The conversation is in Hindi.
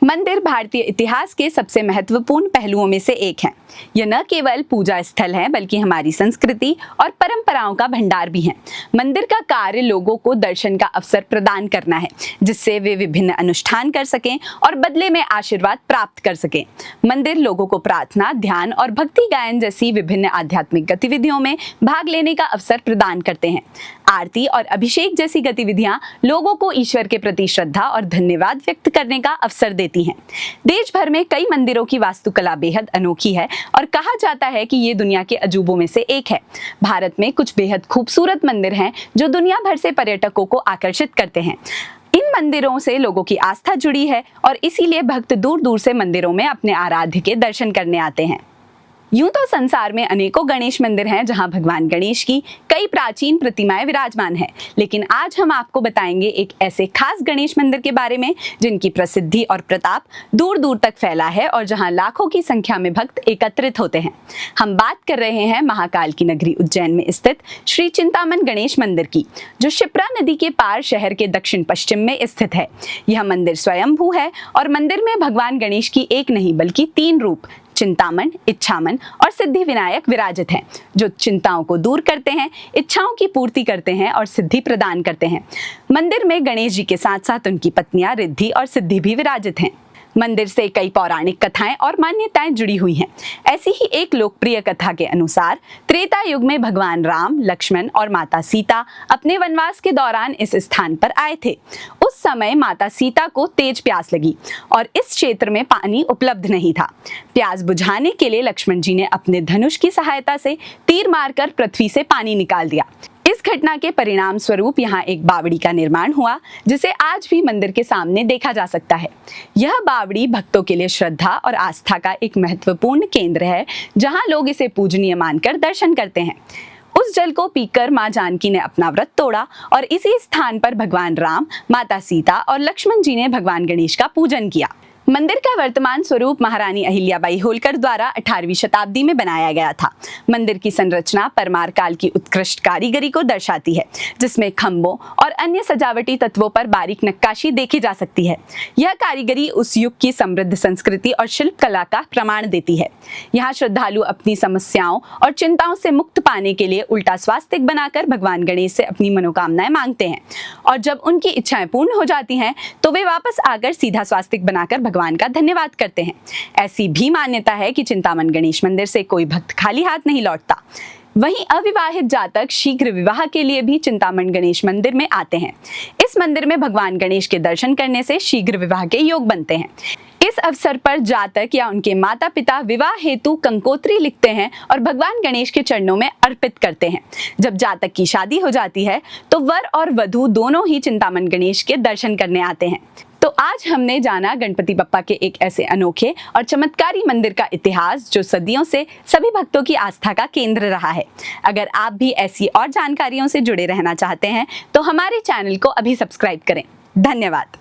मंदिर भारतीय इतिहास के सबसे महत्वपूर्ण पहलुओं में से एक है। यह न केवल पूजा स्थल है बल्कि हमारी संस्कृति और परंपराओं का भंडार भी है। मंदिर का कार्य लोगों को दर्शन का अवसर प्रदान करना है, जिससे वे विभिन्न अनुष्ठान कर सकें और बदले में आशीर्वाद प्राप्त कर सकें। मंदिर लोगों को प्रार्थना, ध्यान और भक्ति गायन जैसी विभिन्न आध्यात्मिक गतिविधियों में भाग लेने का अवसर प्रदान करते हैं। आरती और अभिषेक जैसी गतिविधियां लोगों को ईश्वर के प्रति श्रद्धा और धन्यवाद व्यक्त करने का अवसर देती हैं। देश भर में कई मंदिरों की वास्तुकला बेहद अनोखी है और कहा जाता है कि ये दुनिया के अजूबों में से एक है। भारत में कुछ बेहद खूबसूरत मंदिर हैं जो दुनिया भर से पर्यटकों को आकर्षित करते हैं। इन मंदिरों से लोगों की आस्था जुड़ी है और इसीलिए भक्त दूर दूर से मंदिरों में अपने आराध्य के दर्शन करने आते हैं। यूं तो संसार में अनेकों गणेश मंदिर हैं जहां भगवान गणेश की कई प्राचीन प्रतिमाएं विराजमान हैं, लेकिन आज हम आपको बताएंगे एक ऐसे खास गणेश मंदिर के बारे में जिनकी प्रसिद्धि और प्रताप दूर दूर तक फैला है और जहां लाखों की संख्या में भक्त एकत्रित होते हैं। हम बात कर रहे हैं महाकाल की नगरी उज्जैन में स्थित श्री चिंतामन गणेश मंदिर की, जो शिप्रा नदी के पार शहर के दक्षिण पश्चिम में स्थित है। यह मंदिर स्वयंभू है और मंदिर में भगवान गणेश की एक नहीं बल्कि 3 रूप चिंतामन, इच्छामन और सिद्धि विनायक विराजित हैं, जो चिंताओं को दूर करते हैं, इच्छाओं की पूर्ति करते हैं और सिद्धि प्रदान करते हैं। मंदिर में गणेश जी के साथ साथ उनकी पत्नियां रिद्धि और सिद्धि भी विराजित हैं। मंदिर से कई पौराणिक कथाएं और मान्यताएं जुड़ी हुई हैं। ऐसी ही एक लोकप्रिय कथा के अनुसार त्रेता युग में भगवान राम, लक्ष्मण और माता सीता अपने वनवास के दौरान इस स्थान पर आए थे। उस समय माता सीता को तेज प्यास लगी और इस क्षेत्र में पानी उपलब्ध नहीं था। प्यास बुझाने के लिए लक्ष्मण जी ने अपने धनुष की सहायता से तीर मारकर पृथ्वी से पानी निकाल दिया। इस घटना के परिणाम स्वरूप यहाँ एक बावड़ी का निर्माण हुआ, जिसे आज भी मंदिर के सामने देखा जा सकता है। यह बावड़ी भक्तों के लिए श्रद्धा और आस्था का एक महत्वपूर्ण केंद्र है, जहाँ लोग इसे पूजनीय मानकर दर्शन करते हैं। उस जल को पीकर मां जानकी ने अपना व्रत तोड़ा और इसी स्थान पर भगवान राम, माता सीता और लक्ष्मण जी ने भगवान गणेश का पूजन किया। मंदिर का वर्तमान स्वरूप महारानी अहिल्याबाई होलकर द्वारा 18वीं शताब्दी में बनाया गया था। मंदिर की संरचना परमार काल की उत्कृष्ट कारीगरी को दर्शाती है, जिसमें खंभों और अन्य सजावटी तत्वों पर बारीक नक्काशी देखी जा सकती है। यह कारीगरी उस युग की समृद्ध संस्कृति और शिल्प कला का प्रमाण देती है। यहाँ श्रद्धालु अपनी समस्याओं और चिंताओं से मुक्त पाने के लिए उल्टा स्वास्तिक बनाकर भगवान गणेश से अपनी मनोकामनाएं मांगते हैं और जब उनकी इच्छाएं पूर्ण हो जाती हैं तो वे वापस आकर सीधा स्वास्तिक बनाकर भगवान का धन्यवाद करते हैं। ऐसी भी मान्यता है कि चिंतामन गणेश मंदिर से कोई भक्त खाली हाथ नहीं लौटता। वहीं अविवाहित जातक शीघ्र विवाह के लिए भी चिंतामन गणेश मंदिर में आते हैं। इस मंदिर में भगवान गणेश के दर्शन करने से शीघ्र विवाह के योग बनते हैं। इस अवसर पर जातक या उनके माता पिता विवाह हेतु कंकोत्री लिखते हैं और भगवान गणेश के चरणों में अर्पित करते हैं। जब जातक की शादी हो जाती है तो वर और वधू दोनों ही चिंतामन गणेश के दर्शन करने आते हैं। तो आज हमने जाना गणपति बप्पा के एक ऐसे अनोखे और चमत्कारी मंदिर का इतिहास, जो सदियों से सभी भक्तों की आस्था का केंद्र रहा है। अगर आप भी ऐसी और जानकारियों से जुड़े रहना चाहते हैं तो हमारे चैनल को अभी सब्सक्राइब करें। धन्यवाद।